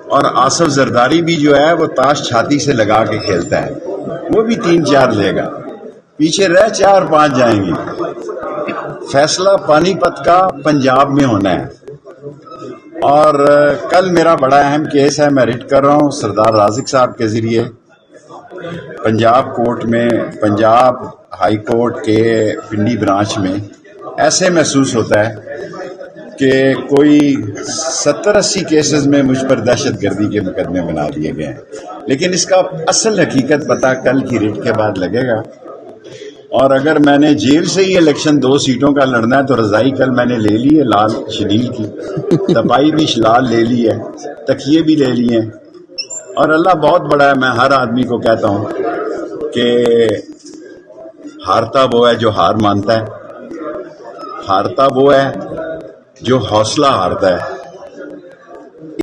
اور آصف زرداری بھی جو ہے وہ تاش چھاتی سے لگا کے کھیلتا ہے، وہ بھی 3-4 لے گا، پیچھے رہ 4-5 جائیں گی۔ فیصلہ پانی پت کا پنجاب میں ہونا ہے، اور کل میرا بڑا اہم کیس ہے، میں ریٹ کر رہا ہوں سردار رازق صاحب کے ذریعے پنجاب کورٹ میں، پنجاب ہائی کورٹ کے پنڈی برانچ میں۔ ایسے محسوس ہوتا ہے کہ کوئی 70-80 کیسز میں مجھ پر دہشت گردی کے مقدمے بنا دیے گئے ہیں، لیکن اس کا اصل حقیقت پتہ کل کی ریٹ کے بعد لگے گا۔ اور اگر میں نے جیل سے ہی الیکشن 2 سیٹوں کا لڑنا ہے تو رضائی کل میں نے لے لی ہے لال شلیل کی، تپائی بھی لال لے لی ہے، تکیے بھی لے لیے ہیں، اور اللہ بہت بڑا ہے۔ میں ہر آدمی کو کہتا ہوں کہ ہارتا وہ ہے جو ہار مانتا ہے، ہارتا وہ ہے جو حوصلہ ہارتا ہے۔